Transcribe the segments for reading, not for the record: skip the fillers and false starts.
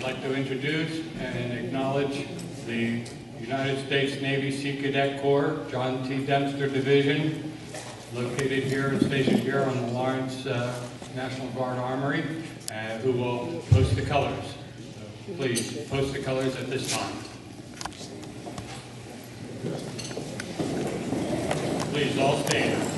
like to introduce and acknowledge the United States Navy Sea Cadet Corps, John T. Dempster Division, located here, stationed here on the Lawrence National Guard Armory, who will post the colors. So please, post the colors at this time. Please all stand.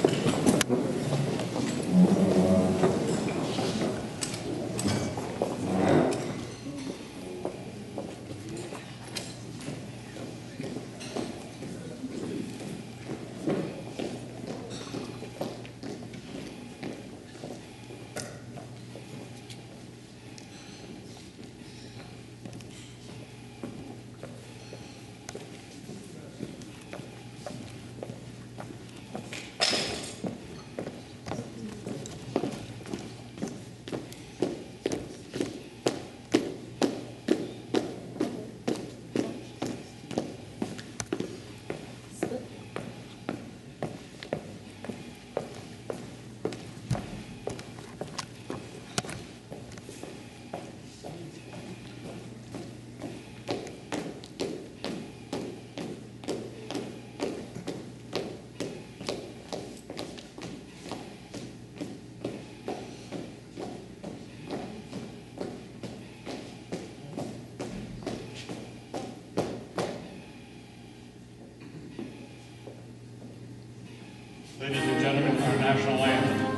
Ladies and gentlemen, our national anthem.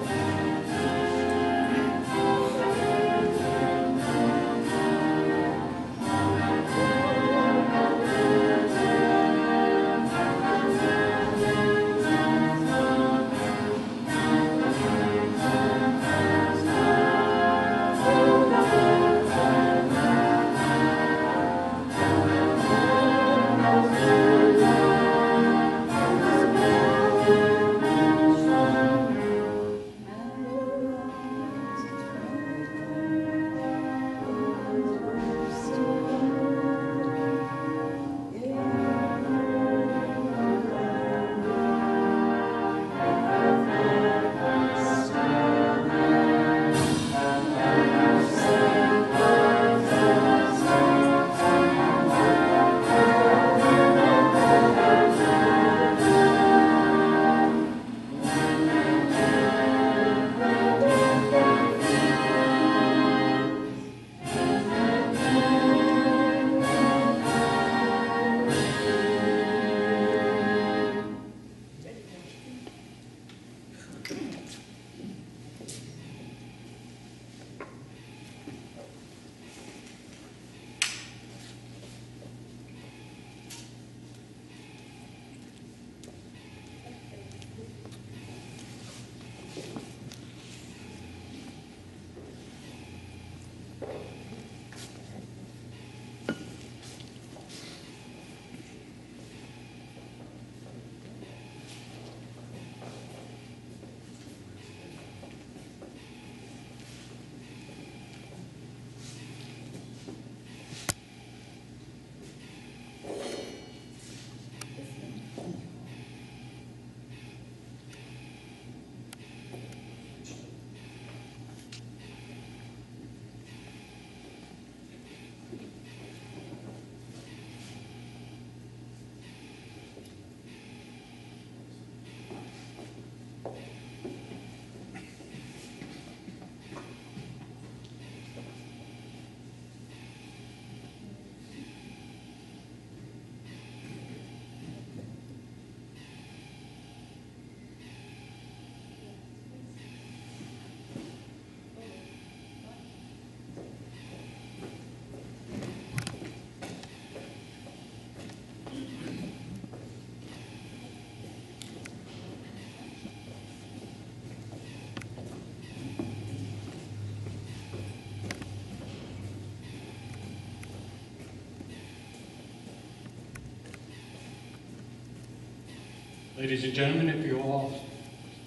Ladies and gentlemen, if you all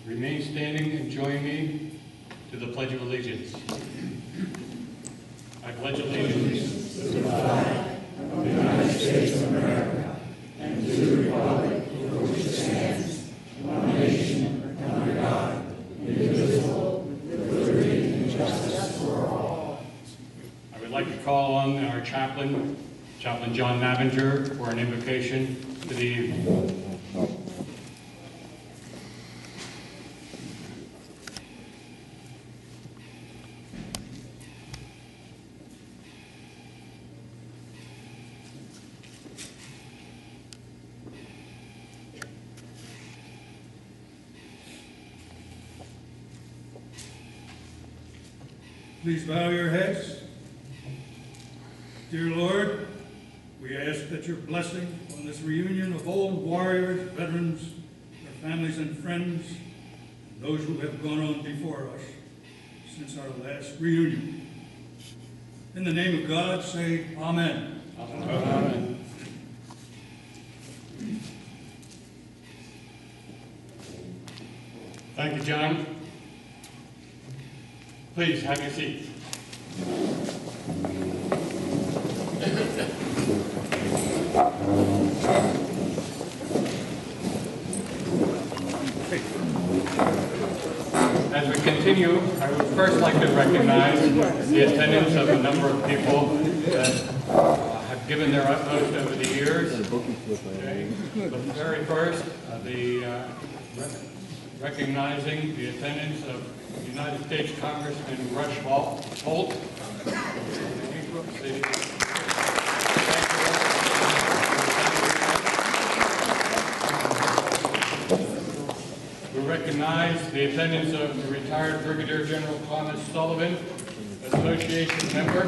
remain standing and join me to the Pledge of Allegiance. I pledge allegiance to the flag of the United States of America and to the republic for which it stands, one nation, under God, indivisible, with liberty and justice for all. I would like to call on our chaplain, Chaplain John Navinger, for an invocation for the evening. Please bow your heads. Dear Lord, we ask that your blessing on this reunion of old warriors, veterans, their families and friends, and those who have gone on before us since our last reunion. In the name of God, say Amen. Amen. Thank you, John. Please have your seat. As we continue, I would first like to recognize the attendance of a number of people that have given their utmost over the years. Okay. But very first, recognizing the attendance of United States Congressman Rush Holt. We recognize the attendance of the retired Brigadier General Thomas Sullivan, Association member,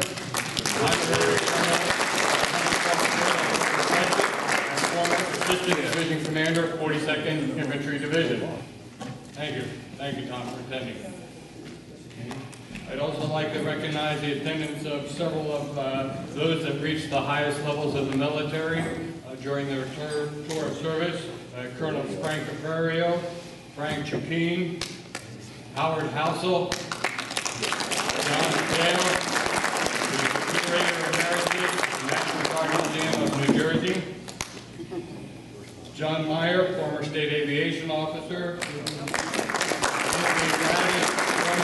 Honorary Colonel, and former Assistant Division Commander, 42nd Infantry Division. Thank you. Thank you, Tom, for attending. I'd also like to recognize the attendance of several of those that reached the highest levels of the military during their tour of service. Colonel Frank Capario, Frank Chapin, Howard Housel, John Dale, the Curator Emeritus of the National Guard Museum of New Jersey, John Meyer, former State Aviation Officer, former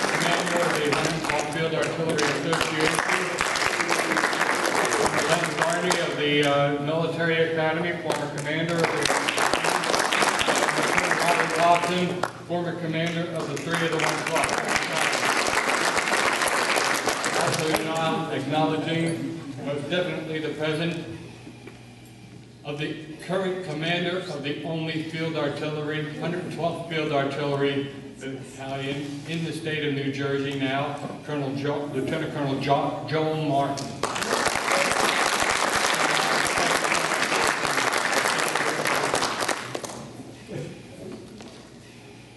Commander of the 112th Field Artillery Association, Len Barney of the Military Academy, former Commander of the Robert Watson, former Commander of the 3 of the 112th. Also now acknowledging most definitely the presence of the current Commander of the only Field Artillery, 112th Field Artillery Battalion in the state of New Jersey now, Lieutenant Colonel Joel Martin.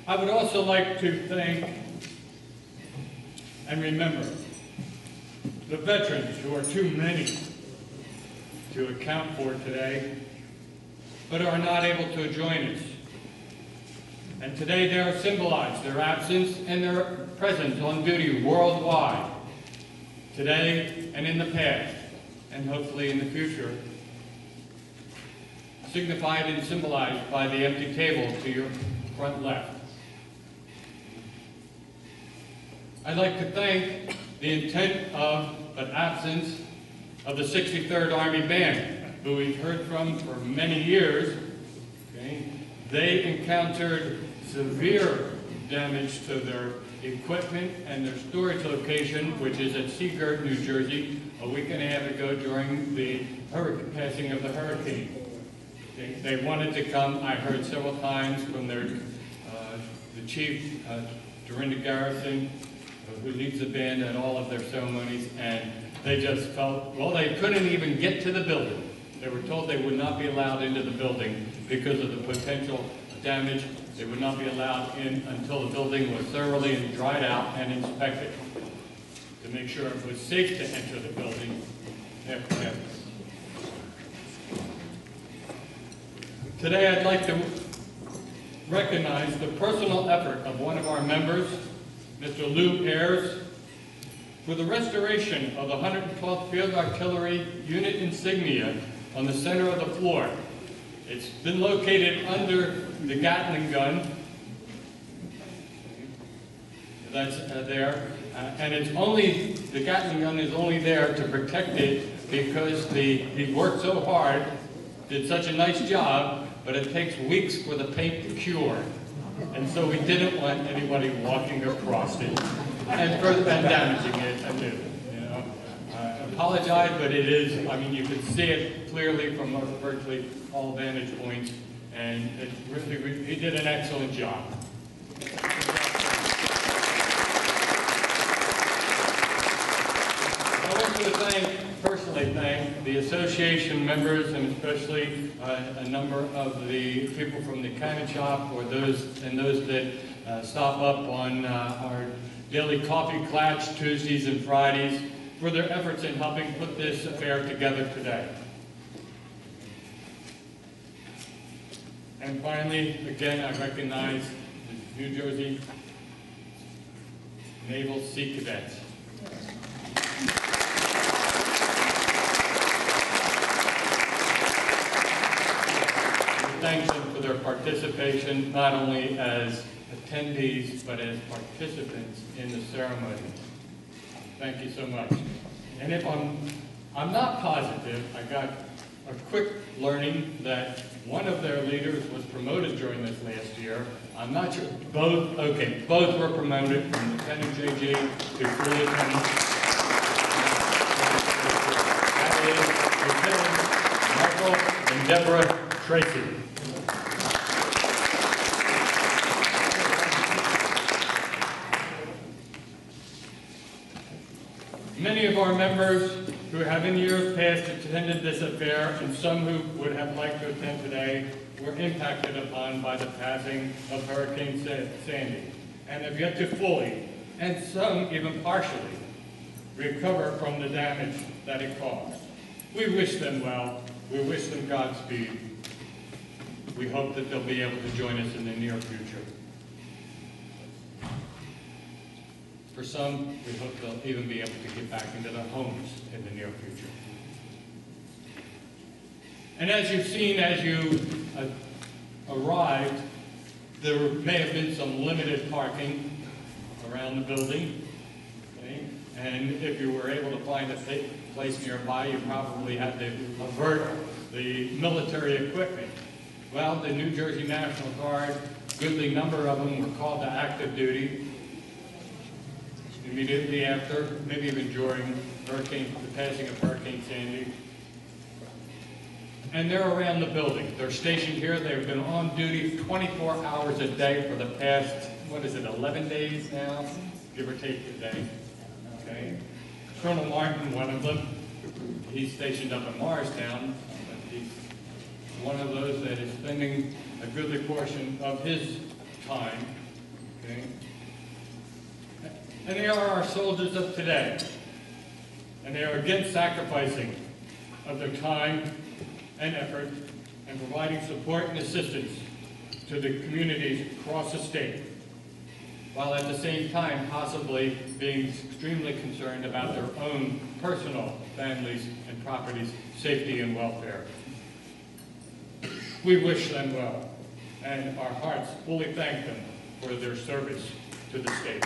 I would also like to thank and remember the veterans who are too many to account for today, but are not able to join us. And today they are symbolized, their absence and their presence on duty worldwide, today and in the past, and hopefully in the future, signified and symbolized by the empty table to your front left. I'd like to thank the intent of, but absence of the 63rd Army Band, who we've heard from for many years. Okay? They encountered severe damage to their equipment and their storage location, which is at Seagirt, New Jersey, a week and a half ago during the passing of the hurricane. They wanted to come. I heard several times from the chief, Dorinda Garrison, who leads the band at all of their ceremonies, and they just felt, well, they couldn't even get to the building. They were told they would not be allowed into the building because of the potential damage. They would not be allowed in until the building was thoroughly dried out and inspected to make sure it was safe to enter the building after. Today I'd like to recognize the personal effort of one of our members, Mr. Lou Ayers, for the restoration of the 112th Field Artillery Unit insignia on the center of the floor. It's been located under the Gatling gun. That's there. And it's only, the Gatling gun is only there to protect it because he worked so hard, did such a nice job, but it takes weeks for the paint to cure. And so we didn't want anybody walking across it and damaging it anew. You know, I apologize, but it is, I mean, you can see it clearly from virtually all vantage points, and it really, he did an excellent job. I want to personally thank the association members, and especially a number of the people from the cannon shop, or those that stop up on our daily coffee klatch Tuesdays and Fridays, for their efforts in helping put this affair together today. And finally, again, I recognize the New Jersey Naval Sea Cadets. Thank them for their participation, not only as attendees, but as participants in the ceremony. Thank you so much. And if I'm not positive, I got a quick learning that one of their leaders was promoted during this last year. I'm not sure, both were promoted from Lieutenant JG to full lieutenant. That is Lieutenant Michael and Deborah Tracy. Many of our members who have in years past attended this affair, and some who would have liked to attend today, were impacted upon by the passing of Hurricane Sandy, and have yet to fully, and some even partially, recover from the damage that it caused. We wish them well. We wish them Godspeed. We hope that they'll be able to join us in the near future. For some, we hope they'll even be able to get back into their homes in the near future. And as you've seen as you arrived, there may have been some limited parking around the building. Okay? And if you were able to find a place nearby, you probably had to avert the military equipment. Well, the New Jersey National Guard, a goodly number of them were called to active duty immediately after, maybe even during the passing of Hurricane Sandy. And they're around the building. They're stationed here. They've been on duty 24 hours a day for the past, 11 days now? Give or take a day. Okay. Colonel Martin, one of them, he's stationed up in Morristown. He's one of those that is spending a goodly portion of his time. Okay. And they are our soldiers of today. And they are again sacrificing of their time and effort and providing support and assistance to the communities across the state, while at the same time possibly being extremely concerned about their own personal families and properties' safety and welfare. We wish them well, and our hearts fully thank them for their service to the state.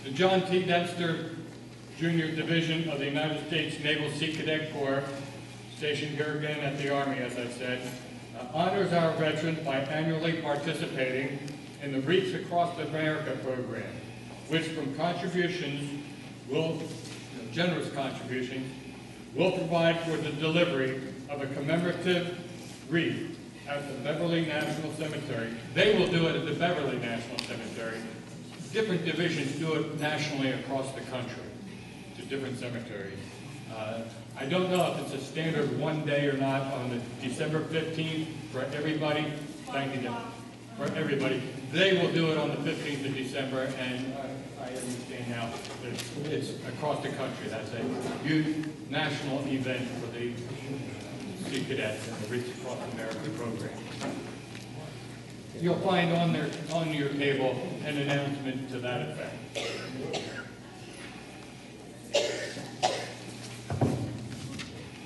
The John T. Dempster Jr. Division of the United States Naval Sea Cadet Corps, stationed here again at the Army, as I said, honors our veterans by annually participating in the Reach Across America program, which from generous contributions, will provide for the delivery of a commemorative wreath at the Beverly National Cemetery. They will do it at the Beverly National Cemetery. Different divisions do it nationally across the country to different cemeteries. I don't know if it's a standard one day or not on the December 15th for everybody. Thank you, for everybody. They will do it on the 15th of December, and I understand now that it's across the country. That's a huge national event for the Sea Cadets and the Reach Across America program. You'll find on your table an announcement to that effect.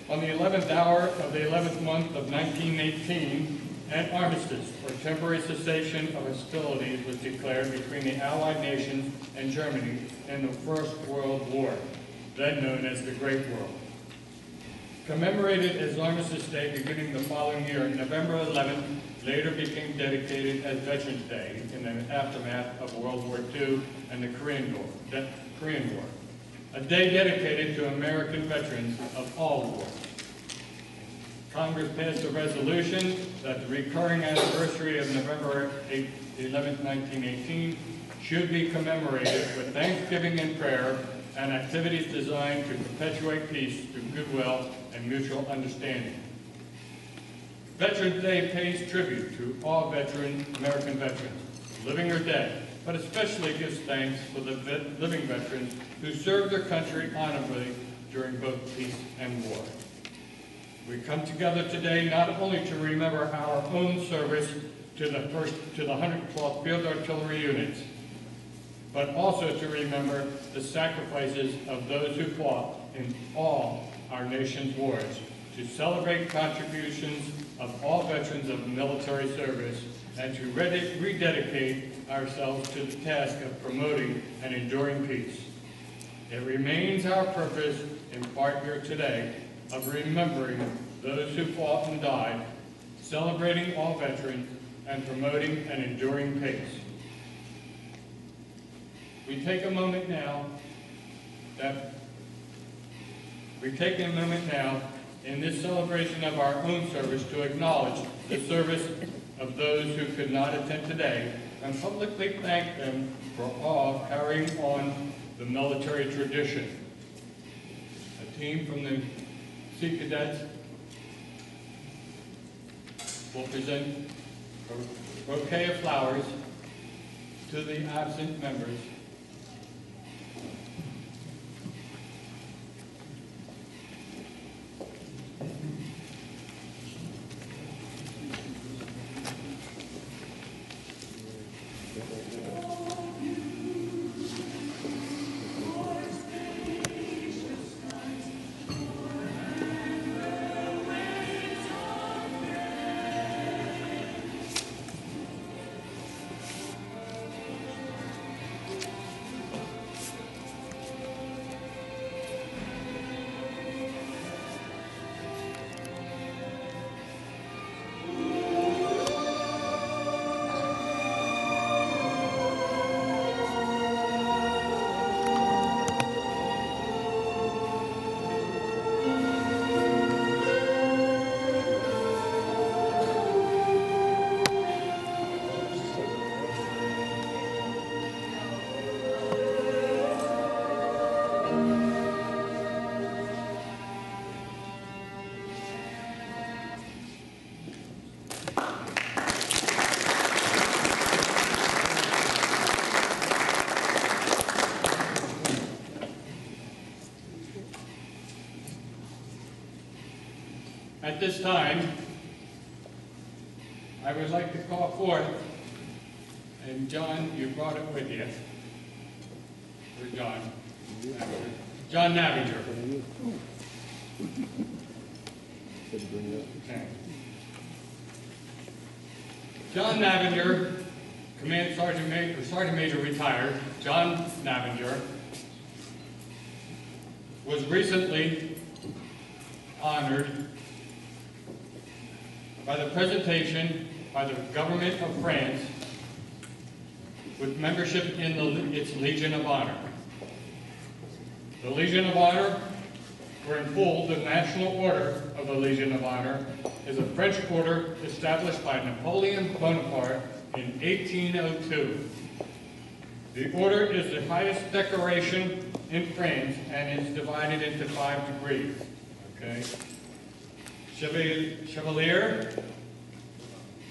On the 11th hour of the 11th month of 1918, An armistice, or temporary cessation of hostilities, was declared between the Allied nations and Germany in the First World War, then known as the Great War. Commemorated as Armistice Day beginning the following year, November 11th later became dedicated as Veterans Day in the aftermath of World War II and the Korean War. A day dedicated to American veterans of all wars. Congress passed a resolution that the recurring anniversary of November 11, 1918 should be commemorated with Thanksgiving and prayer and activities designed to perpetuate peace through goodwill and mutual understanding. Veterans Day pays tribute to all American veterans, living or dead, but especially gives thanks for the living veterans who served their country honorably during both peace and war. We come together today not only to remember our own service to the 112th Field Artillery Units, but also to remember the sacrifices of those who fought in all our nation's wars, to celebrate contributions of all veterans of military service, and to rededicate ourselves to the task of promoting and enduring peace. It remains our purpose in part here today of remembering those who fought and died, celebrating all veterans, and promoting an enduring peace. We take a moment now in this celebration of our own service to acknowledge the service of those who could not attend today and publicly thank them for all carrying on the military tradition. A team from the Sea Cadets will present a bouquet of flowers to the absent members. At this time, I would like to call forth, and John, you brought it with you. Where's John? John Navinger. Okay. John Navinger, Command Sergeant Major retired, John Navinger, was recently honored by the presentation by the government of France with membership in its Legion of Honor. The Legion of Honor, or in full, the National Order of the Legion of Honor, is a French order established by Napoleon Bonaparte in 1802. The order is the highest decoration in France and is divided into 5 degrees. Okay? Chevalier,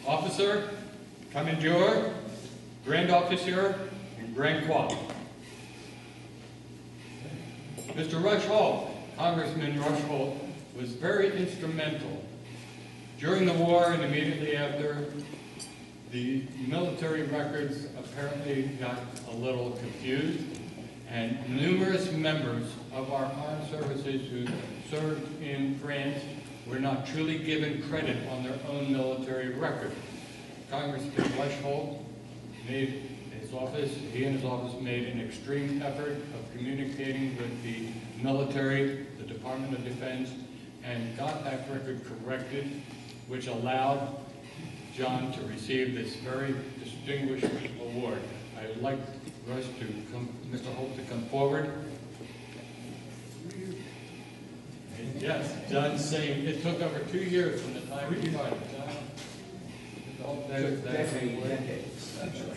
Officer, Commandeur, Grand Officer, and Grand Croix. Mr. Rush Holt, Congressman Rush Holt, was very instrumental. During the war and immediately after, the military records apparently got a little confused, and numerous members of our armed services who served in France were not truly given credit on their own military record. Congressman Rushholt made his office, he and his office made an extreme effort of communicating with the military, the Department of Defense, and got that record corrected, which allowed John to receive this very distinguished award. I'd like Mr. Holt to come forward. And yes, John's saying it took over 2 years from the time he started. John, Mr. Holt, that's Decades, actually.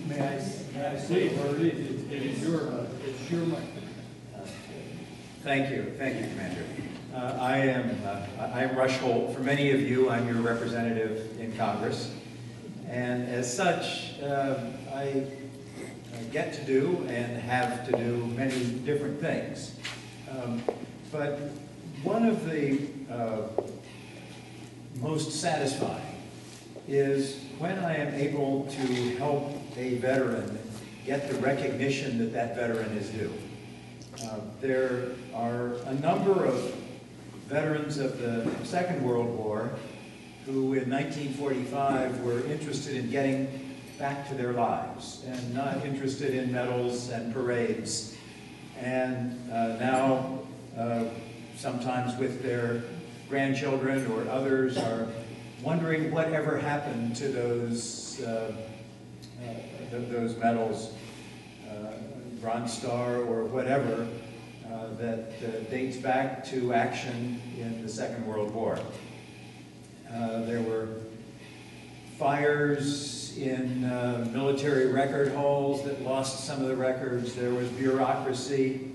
May I Please, it is your mic. Thank you, Commander. I'm Rush Holt. For many of you, I'm your representative in Congress. And as such, I get to do and have to do many different things. But one of the most satisfying is when I am able to help a veteran get the recognition that that veteran is due. There are a number of veterans of the Second World War who in 1945 were interested in getting back to their lives and not interested in medals and parades. And now, sometimes with their grandchildren or others, are wondering whatever happened to those medals, Bronze Star or whatever, that dates back to action in the Second World War. There were fires in military record halls that lost some of the records. There was bureaucracy,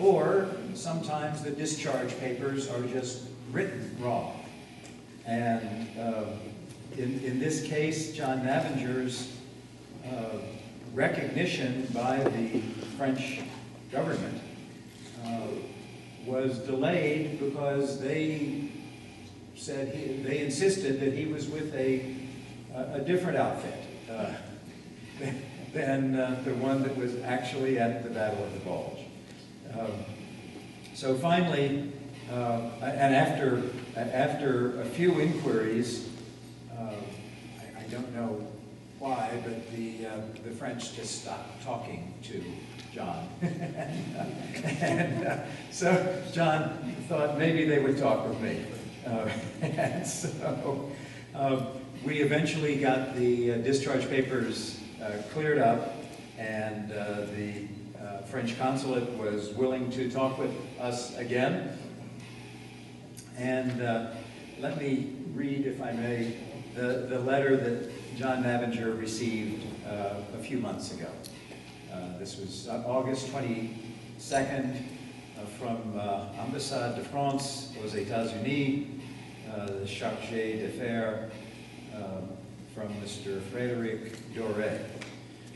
or sometimes the discharge papers are just written wrong. And in this case, John Navinger's recognition by the French government was delayed because they insisted that he was with a different outfit than the one that was actually at the Battle of the Bulge. So finally, and after a few inquiries, I don't know why, but the French just stopped talking to John. and so John thought maybe they would talk with me. And so we eventually got the discharge papers cleared up, and the French consulate was willing to talk with us again. And let me read, if I may, the letter that John Navinger received a few months ago. This was August 22nd from Ambassade de France aux États-Unis, the Chargé d'Affaires from Mr. Frédéric Doré.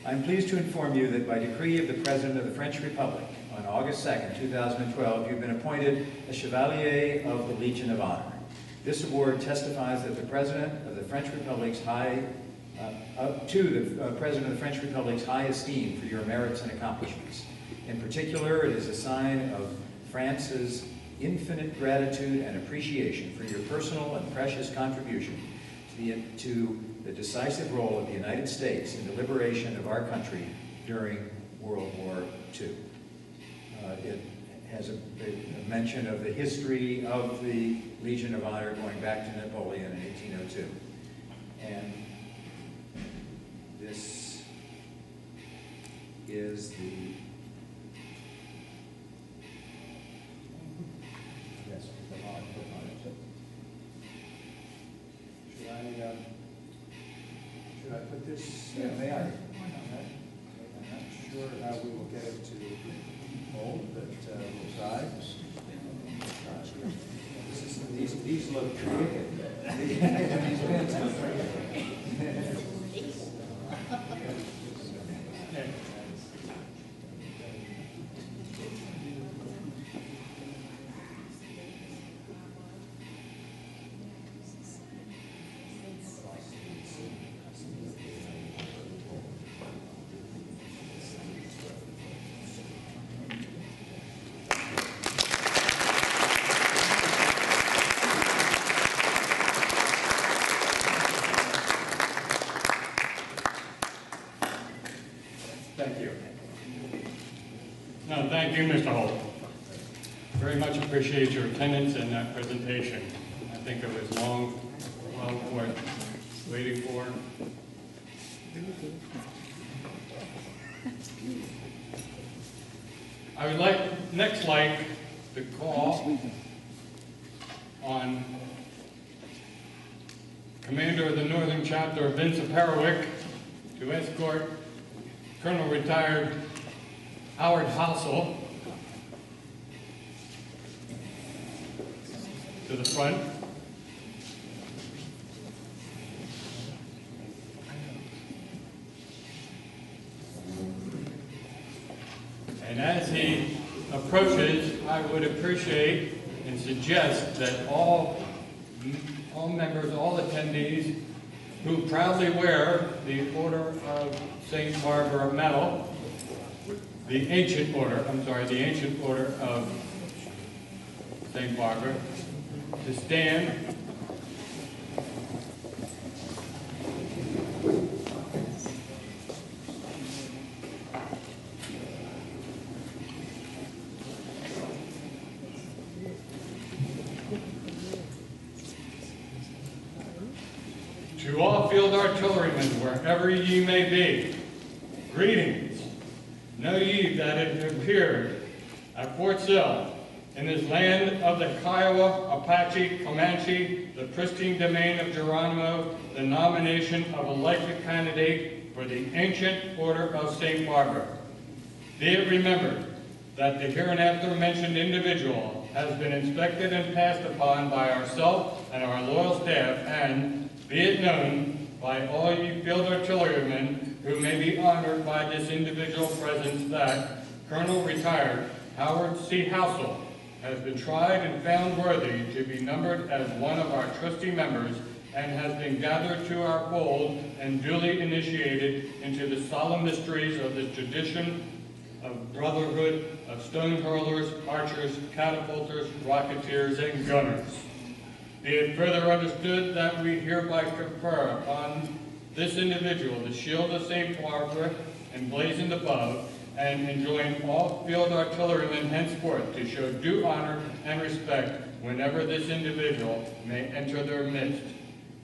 I'm pleased to inform you that by decree of the President of the French Republic on August 2nd, 2012, you've been appointed a Chevalier of the Legion of Honor. This award testifies that the President of the French Republic's high esteem for your merits and accomplishments. In particular, it is a sign of France's infinite gratitude and appreciation for your personal and precious contribution to the decisive role of the United States in the liberation of our country during World War II. It has a mention of the history of the Legion of Honor going back to Napoleon in 1802. And this is the should I put this? Yeah, may I? I'm not sure how we will get it to hold, but we'll try. These look wicked. These pins look wicked. thank you, Mr. Holt. Very much appreciate your attendance and that presentation. I think it was long, well worth waiting for. I would next like to call on Commander of the Northern Chapter, Vince Perowick, to escort Colonel Retired Howard Housel to the front. And as he approaches, I would appreciate and suggest that all members, all attendees who proudly wear the Order of St. Barbara medal, the ancient order of St. Barbara, to stand. To all field artillerymen, wherever ye may be, greetings. Know ye that it appeared at Fort Sill, in this land of the Kiowa, Apache, Comanche, the pristine domain of Geronimo, the nomination of a likely candidate for the ancient Order of St. Barbara. Be it remembered that the hereinafter mentioned individual has been inspected and passed upon by ourselves and our loyal staff, and be it known by all ye field artillerymen who may be honored by this individual presence that Colonel Retired Howard C. Housel has been tried and found worthy to be numbered as one of our trusty members and has been gathered to our fold and duly initiated into the solemn mysteries of the tradition of brotherhood of stone hurlers, archers, catapulters, rocketeers, and gunners. Be it further understood that we hereby confer upon this individual the shield of St. Barbara emblazoned above, and enjoin all field artillerymen henceforth to show due honor and respect whenever this individual may enter their midst.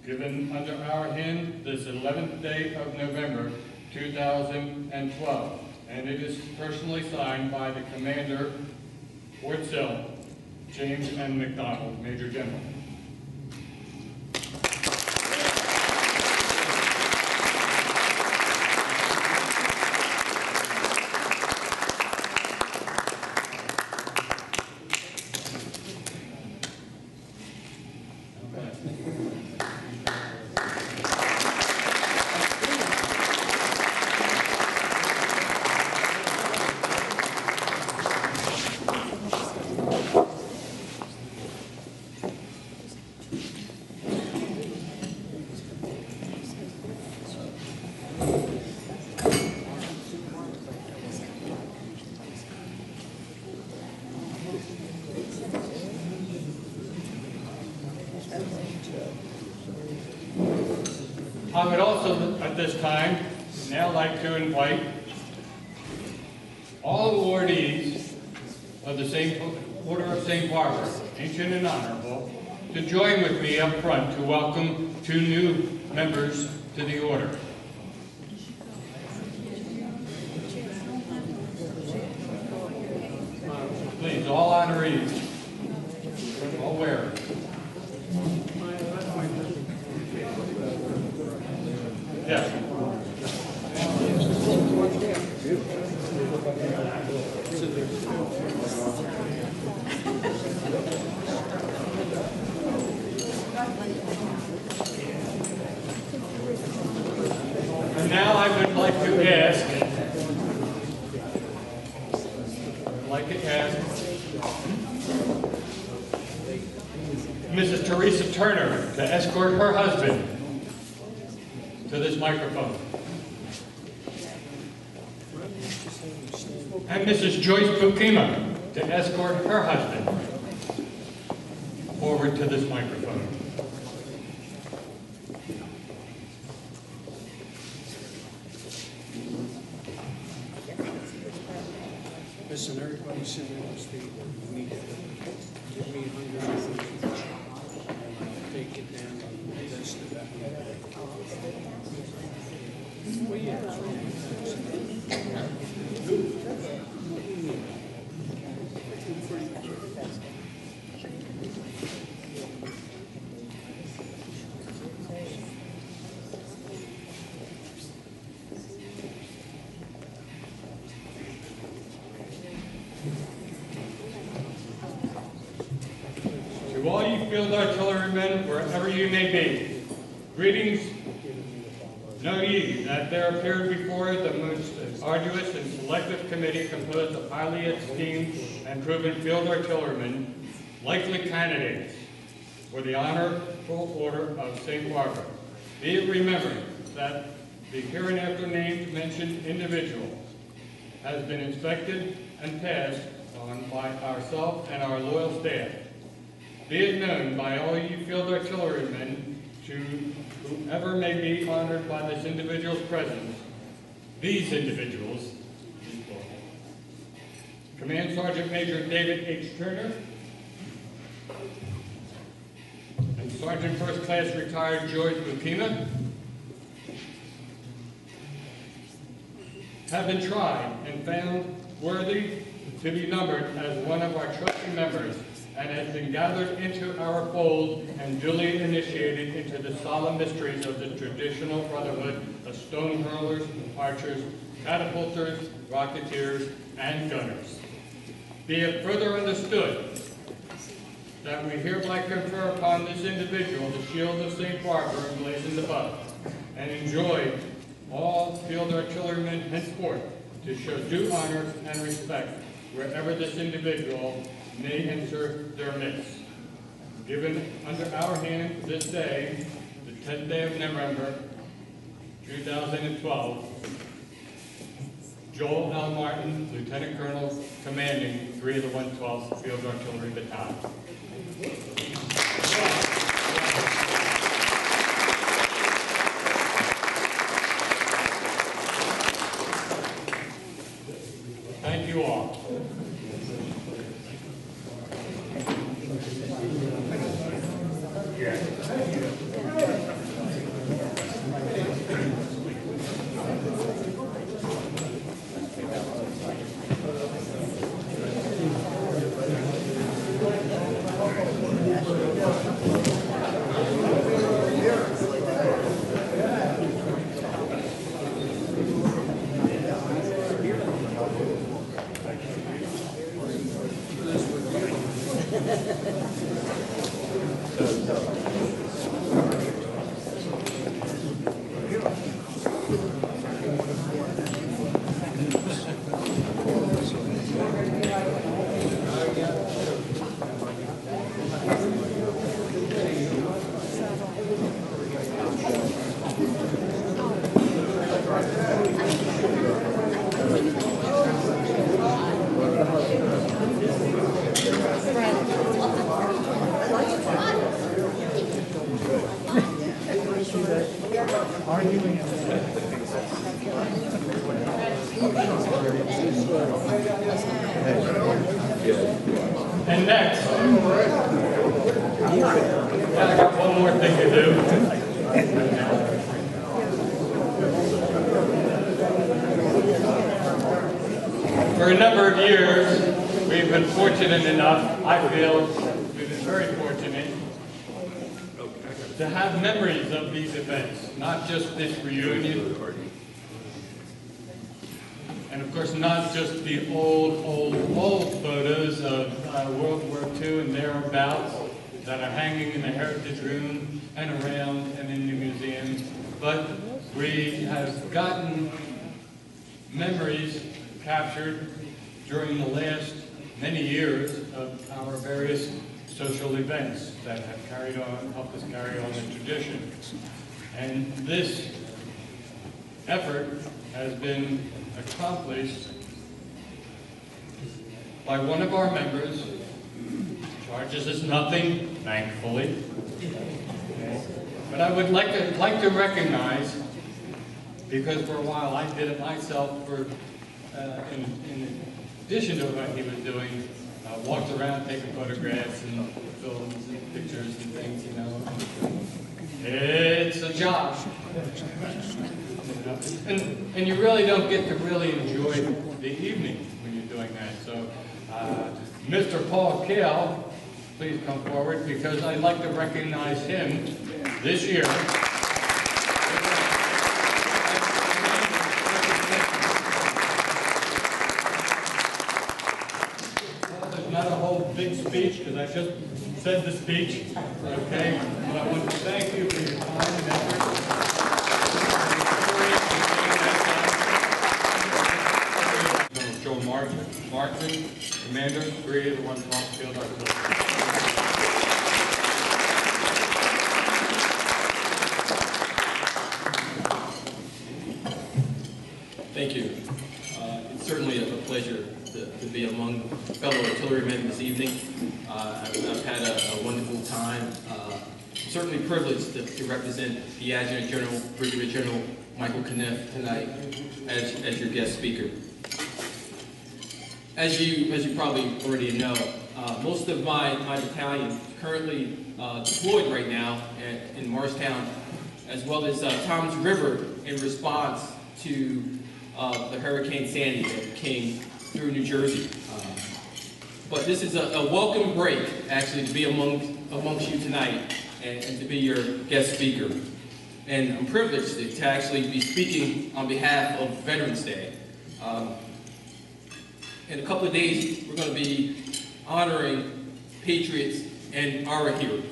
Given under our hand this 11th day of November 2012, and it is personally signed by the Commander, Fort Sill, James N. McDonald, Major General. I would also, at this time, now like to invite all awardees of the Order of St. Barbara, ancient and honorable, to join with me up front to welcome 2 new members to the order. Please, all honorees, all wearers. Yes. And now I would like to ask, Mrs. Teresa Turner to escort her husband to this microphone. And Mrs. Joyce Pukima to escort her husband forward to this microphone. Mrs. Listen, everybody sit down and speak immediately. Give me 100 and I'll take it down and this to that. Well, yeah, that's To all you field artillerymen, wherever you may be, greetings. Know ye that there appeared before the most arduous and selective committee composed of highly esteemed and proven field artillerymen, likely candidates for the honorable order of St. Barbara. Be it remembered that the hereinafter named mentioned individual has been inspected and passed on by ourselves and our loyal staff. Be it known by all you field artillerymen to whoever may be honored by this individual's presence, these individuals, Command Sergeant Major David H. Turner, and Sergeant First Class Retired George Bukima, have been tried and found worthy to be numbered as one of our trusted members, and has been gathered into our fold and duly initiated into the solemn mysteries of the traditional brotherhood of stone hurlers, archers, catapulters, rocketeers, and gunners. Be it further understood that we hereby confer upon this individual the shield of St. Barbara emblazoned above, and enjoy all field artillerymen henceforth to show due honor and respect wherever this individual may enter their midst. Given under our hand this day, the 10th day of November, 2012, Joel L. Martin, Lieutenant Colonel, commanding 3 of the 112th Field Artillery Battalion. Thank you all. And next, I got one more thing to do. For a number of years, we've been fortunate enough, I feel, we've been very fortunate, to have memories of these events, not just this reunion, and of course not just the old photos of World War II and thereabouts that are hanging in the Heritage Room and around and in the museum, but we have gotten memories captured during the last many years of our various social events that have helped us carry on the tradition. And this effort has been accomplished by one of our members, charges us nothing, thankfully. But I would like to recognize, because for a while I did it myself for in addition to what he was doing, walked around taking photographs and films and pictures and things, you know. It's a job. And you really don't get to really enjoy the evening when you're doing that. So, Mr. Paul Kale, please come forward, because I'd like to recognize him this year. There's not a whole big speech, because I just said the speech, okay? But I want to thank you for your time and effort. Joe Martin, Commander, 381 Field Artillery. Thank you. It's certainly a pleasure to be among fellow artillerymen this evening. I've had a wonderful time. Certainly privileged to represent the Adjutant General, Brigadier General Michael Kniff tonight as your guest speaker. As you probably already know, most of my battalion is currently deployed right now in Morristown, as well as Toms River, in response to the Hurricane Sandy that came through New Jersey. But this is a welcome break, actually, to be amongst you tonight and to be your guest speaker. And I'm privileged to actually be speaking on behalf of Veterans Day. In a couple of days, we're going to be honoring patriots and our heroes.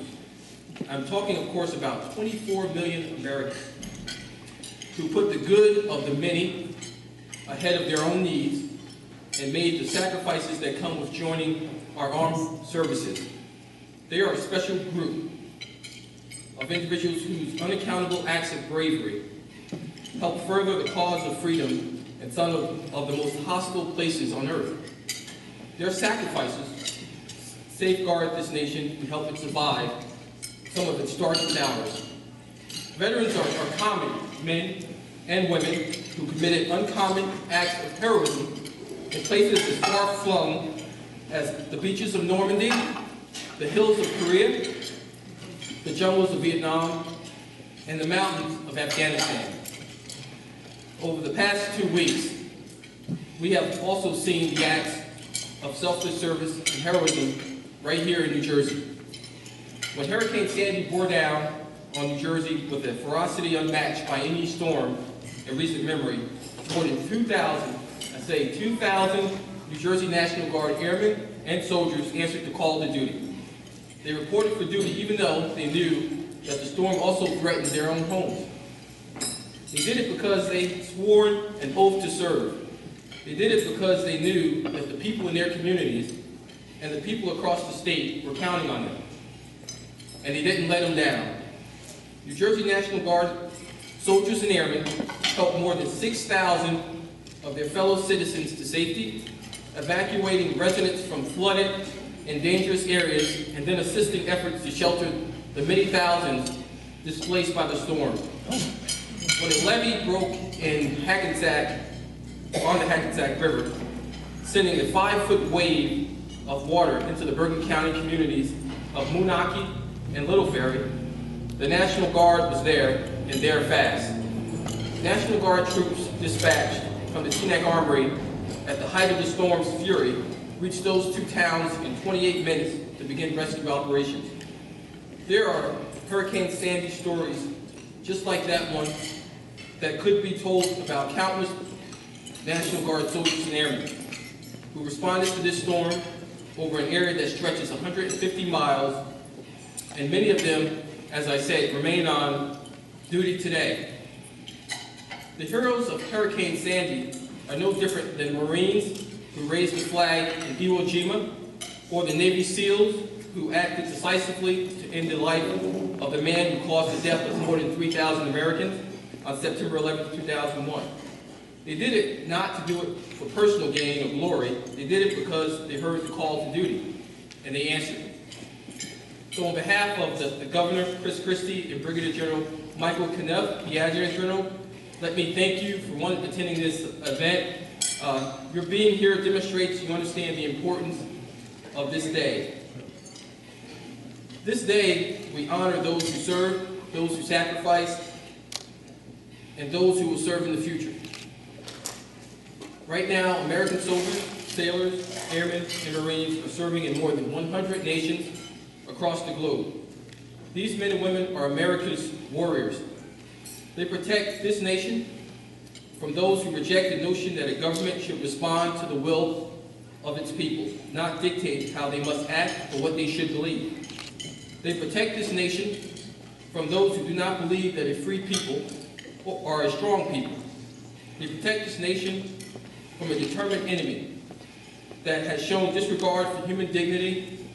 I'm talking, of course, about 24 million Americans who put the good of the many ahead of their own needs and made the sacrifices that come with joining our armed services. They are a special group of individuals whose unaccountable acts of bravery help further the cause of freedom in some of the most hostile places on earth. Their sacrifices safeguard this nation and help it survive some of its darkest hours. Veterans are common men and women who committed uncommon acts of heroism in places as far-flung as the beaches of Normandy, the hills of Korea, the jungles of Vietnam, and the mountains of Afghanistan. Over the past 2 weeks, we have also seen the acts of selfless service and heroism right here in New Jersey. When Hurricane Sandy bore down on New Jersey with a ferocity unmatched by any storm in recent memory, more than 2,000 New Jersey National Guard airmen and soldiers answered the call to duty. They reported for duty even though they knew that the storm also threatened their own homes. They did it because they swore an oath to serve. They did it because they knew that the people in their communities and the people across the state were counting on them. And they didn't let them down. New Jersey National Guard soldiers and airmen helped more than 6,000 of their fellow citizens to safety, evacuating residents from flooded and dangerous areas, and then assisting efforts to shelter the many thousands displaced by the storm. When a levee broke in Hackensack, on the Hackensack River, sending a 5-foot wave of water into the Bergen County communities of Moonachie and Little Ferry, the National Guard was there, and there fast. National Guard troops dispatched from the Teaneck Armory at the height of the storm's fury reached those two towns in 28 minutes to begin rescue operations. There are Hurricane Sandy stories just like that one that could be told about countless National Guard soldiers and airmen who responded to this storm over an area that stretches 150 miles, and many of them, as I said, remain on duty today. The heroes of Hurricane Sandy are no different than Marines who raised the flag in Iwo Jima, or the Navy SEALs who acted decisively to end the life of the man who caused the death of more than 3,000 Americans on September 11, 2001. They did it not to do it for personal gain or glory. They did it because they heard the call to duty, and they answered. So on behalf of the Governor, Chris Christie, and Brigadier General Michael Kniff, the Adjutant General, let me thank you for attending this event, Your being here demonstrates you understand the importance of this day. This day, we honor those who serve, those who sacrifice, and those who will serve in the future. Right now, American soldiers, sailors, airmen, and Marines are serving in more than 100 nations across the globe. These men and women are America's warriors. They protect this nation from those who reject the notion that a government should respond to the will of its people, not dictate how they must act or what they should believe. They protect this nation from those who do not believe that a free people are a strong people. They protect this nation from a determined enemy that has shown disregard for human dignity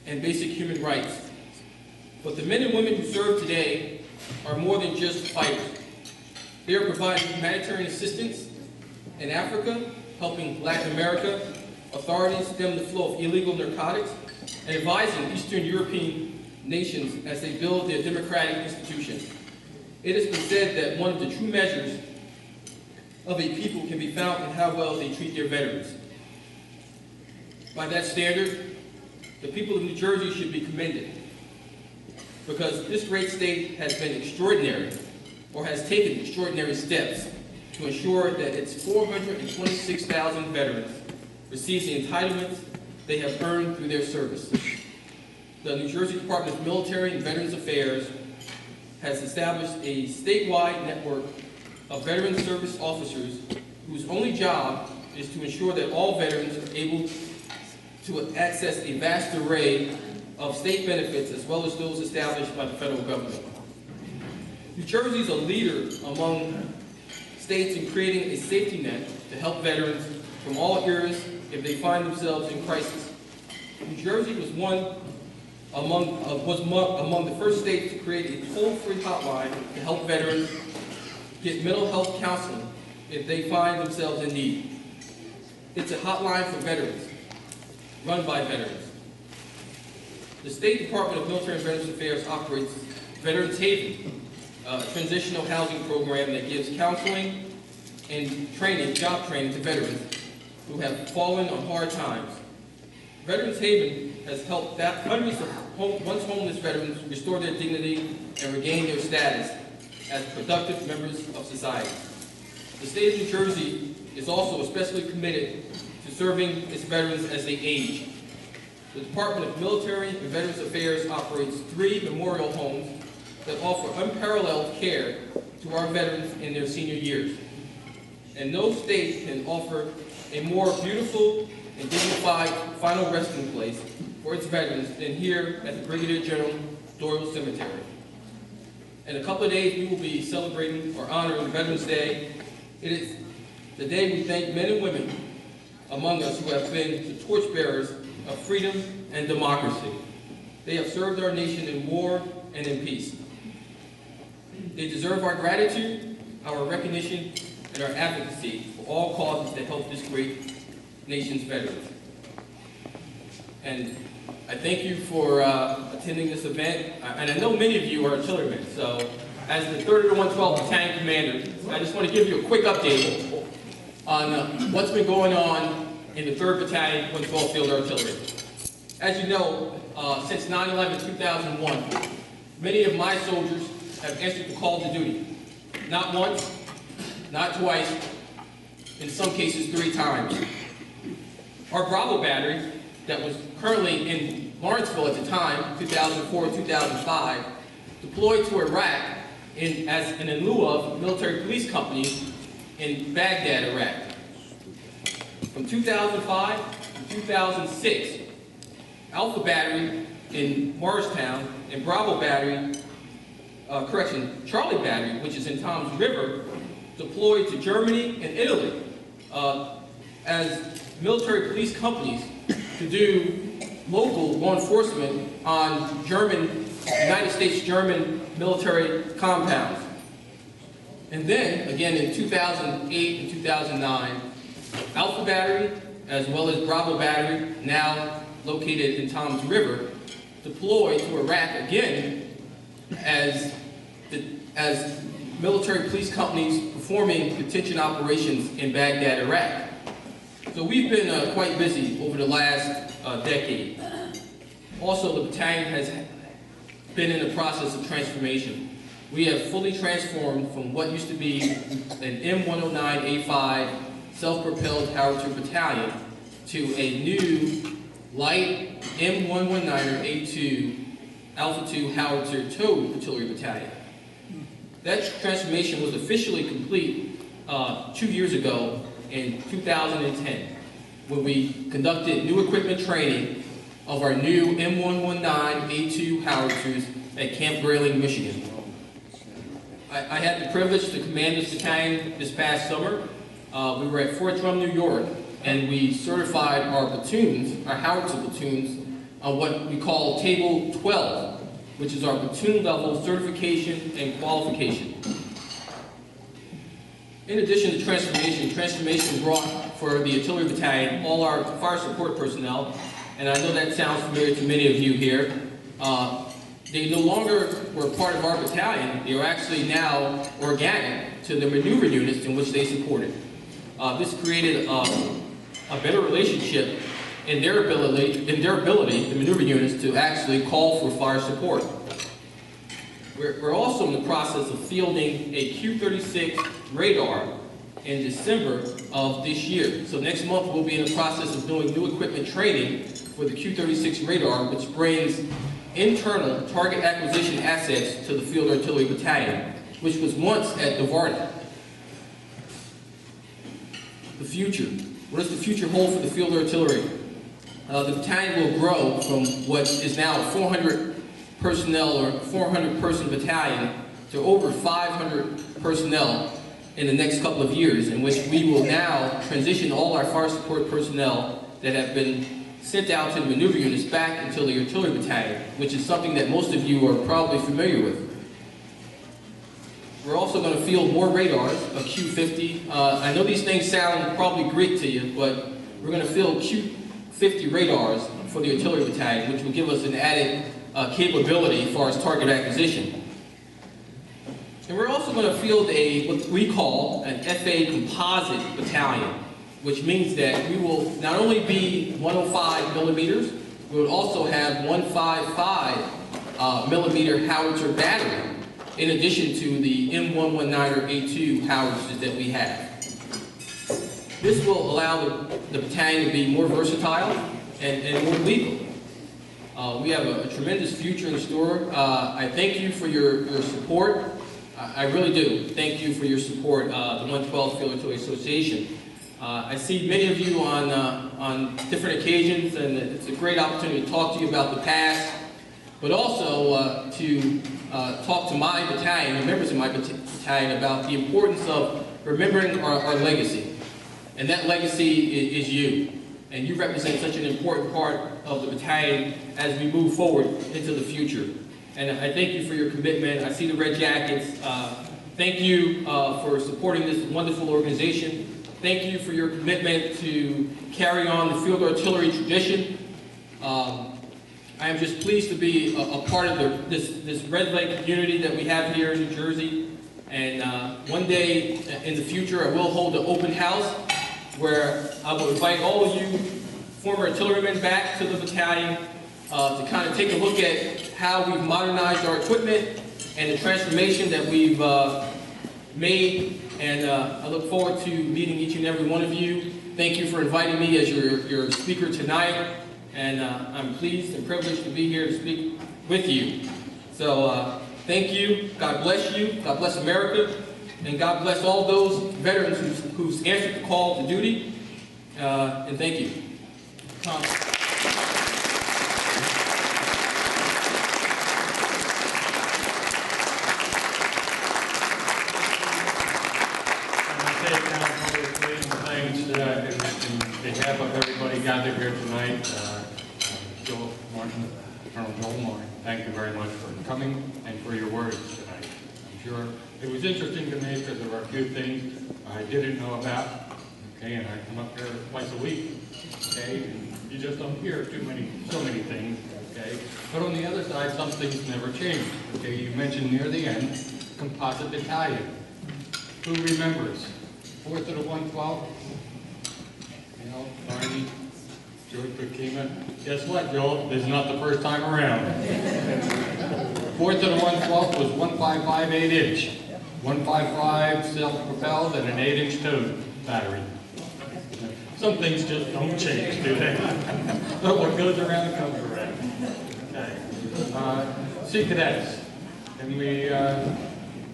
and basic human rights. But the men and women who serve today are more than just fighters. They are providing humanitarian assistance in Africa, helping Latin America, authorities stem the flow of illegal narcotics, and advising Eastern European nations as they build their democratic institutions. It has been said that one of the true measures of a people can be found in how well they treat their veterans. By that standard, the people of New Jersey should be commended, because this great state has been extraordinary, or has taken extraordinary steps to ensure that its 426,000 veterans receive the entitlements they have earned through their service. The New Jersey Department of Military and Veterans Affairs has established a statewide network of veteran service officers whose only job is to ensure that all veterans are able to access a vast array of state benefits as well as those established by the federal government. New Jersey is a leader among states in creating a safety net to help veterans from all eras if they find themselves in crisis. New Jersey was among the first states to create a toll-free hotline to help veterans get mental health counseling if they find themselves in need. It's a hotline for veterans, run by veterans. The State Department of Military and Veterans Affairs operates Veterans Haven, a transitional housing program that gives counseling and training, job training to veterans who have fallen on hard times. Veterans Haven has helped hundreds of once homeless veterans restore their dignity and regain their status as productive members of society. The state of New Jersey is also especially committed to serving its veterans as they age. The Department of Military and Veterans Affairs operates 3 memorial homes that offer unparalleled care to our veterans in their senior years. And no state can offer a more beautiful and dignified final resting place for its veterans than here at the Brigadier General Doyle Cemetery. In a couple of days, we will be celebrating or honoring Veterans Day. It is the day we thank men and women among us who have been the torchbearers of freedom and democracy. They have served our nation in war and in peace. They deserve our gratitude, our recognition, and our advocacy for all causes that help this great nation's veterans. And I thank you for attending this event. And I know many of you are artillerymen, so as the 3rd of the 112th Battalion Commander, I just want to give you a quick update on what's been going on in the 3rd Battalion, 112th Field Artillery. As you know, since 9/11/2001, many of my soldiers have answered the call to duty. Not once, not twice, in some cases 3 times. Our Bravo battery, that was currently in Lawrenceville at the time, 2004-2005, deployed to Iraq in lieu of military police companies in Baghdad, Iraq. From 2005 to 2006, Alpha Battery in Morristown and Bravo Battery, Charlie Battery, which is in Toms River, deployed to Germany and Italy as military police companies to do local law enforcement on United States-German military compounds. And then, again in 2008 and 2009, Alpha Battery, as well as Bravo Battery, now located in Toms River, deployed to Iraq again as military police companies performing contingent operations in Baghdad, Iraq. So we've been quite busy over the last decade. Also, the battalion has been in the process of transformation. We have fully transformed from what used to be an M109A5 self-propelled howitzer battalion to a new light M119A2 Alpha 2 howitzer towed artillery battalion. That transformation was officially complete 2 years ago in 2010, when we conducted new equipment training of our new M119A2 howitzers at Camp Grayling, Michigan. I had the privilege to command this battalion this past summer. We were at Fort Drum, New York, and we certified our platoons, our howitzer platoons, on what we call Table 12, which is our platoon level certification and qualification. In addition to transformation brought for the artillery battalion all our fire support personnel, and I know that sounds familiar to many of you here. They no longer were part of our battalion. They are actually now organic to the maneuver units in which they supported. This created a better relationship in their ability, the maneuver units, to actually call for fire support. We're also in the process of fielding a Q-36 radar in December of this year. So next month we'll be in the process of doing new equipment training for the Q-36 radar, which brings internal target acquisition assets to the Field Artillery Battalion, which was once at Duvarney. The future. What does the future hold for the Field Artillery? The battalion will grow from what is now 400 personnel or 400-person battalion to over 500 personnel in the next couple of years, in which we will now transition all our fire support personnel that have been sent out to the maneuver units back into the artillery battalion, which is something that most of you are probably familiar with. We're also going to field more radars, a Q-50. I know these things sound probably Greek to you, but we're going to field Q-50 radars for the artillery battalion, which will give us an added capability as far as target acquisition. And we're also going to field what we call an FA composite battalion, which means that we will not only be 105 millimeters, we will also have 155 millimeter howitzer battery, in addition to the M119A2 howitzers that we have. This will allow the battalion to be more versatile and more lethal. We have a tremendous future in store. I thank you for your support. I really do. Thank you for your support, the 112th Field Artillery Association. I see many of you on different occasions, and it's a great opportunity to talk to you about the past, but also to talk to my battalion, the members of my battalion, about the importance of remembering our legacy. And that legacy is you. And you represent such an important part of the battalion as we move forward into the future. And I thank you for your commitment. I see the red jackets. Thank you for supporting this wonderful organization. Thank you for your commitment to carry on the field artillery tradition. I am just pleased to be a part of this Red Lake community that we have here in New Jersey. And one day in the future, I will hold an open house where I will invite all of you former artillerymen back to the battalion to kind of take a look at how we've modernized our equipment and the transformation that we've made. And I look forward to meeting each and every one of you. Thank you for inviting me as your speaker tonight. And I'm pleased and privileged to be here to speak with you. So thank you. God bless you. God bless America. And God bless all those veterans who's answered the call to duty. And thank you. Tom. In behalf of everybody gathered here tonight, Joel Martin, Colonel Joel Martin, thank you very much for coming and for your words tonight. I'm sure it was interesting to me because there were a few things I didn't know about, okay, and I come up here twice a week, okay, and you just don't hear so many things, okay. But on the other side, some things never change, okay. You mentioned near the end Composite Battalion. Who remembers? 4th of the 112th? You know, Barney, George Bakima. Guess what, Joel? This is not the first time around. 4th of the 112th was 155 8-inch. 155 self-propelled and an 8-inch towed battery. Some things just don't change, do they? But what goes around comes around. Okay. Sea Cadets. Can we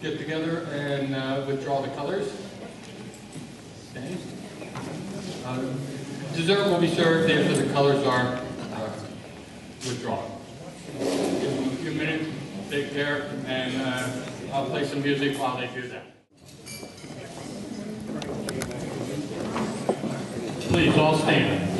get together and withdraw the colors? Okay. Dessert will be served after the colors are withdrawn. Give them a few minutes, take care, and I'll play some music while they do that. Please, all stand.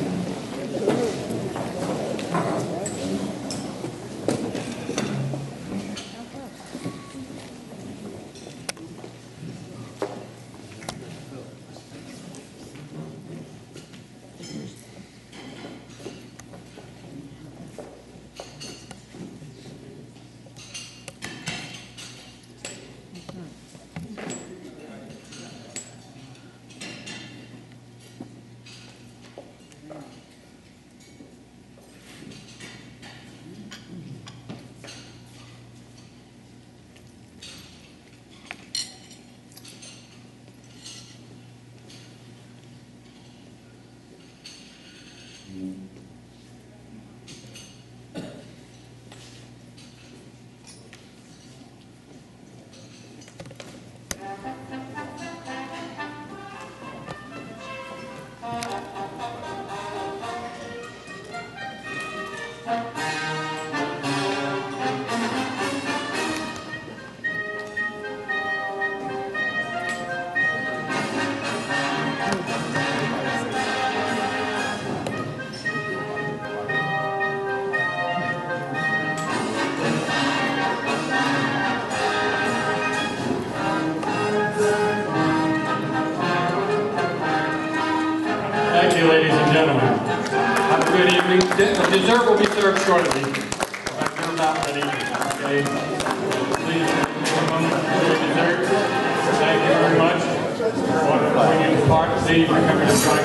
Thank you, ladies and gentlemen. Have a good evening. Dessert will be served shortly. You're about ready. Okay. Please take a moment for your dessert. Thank you very much. For bringing part. Please remember to try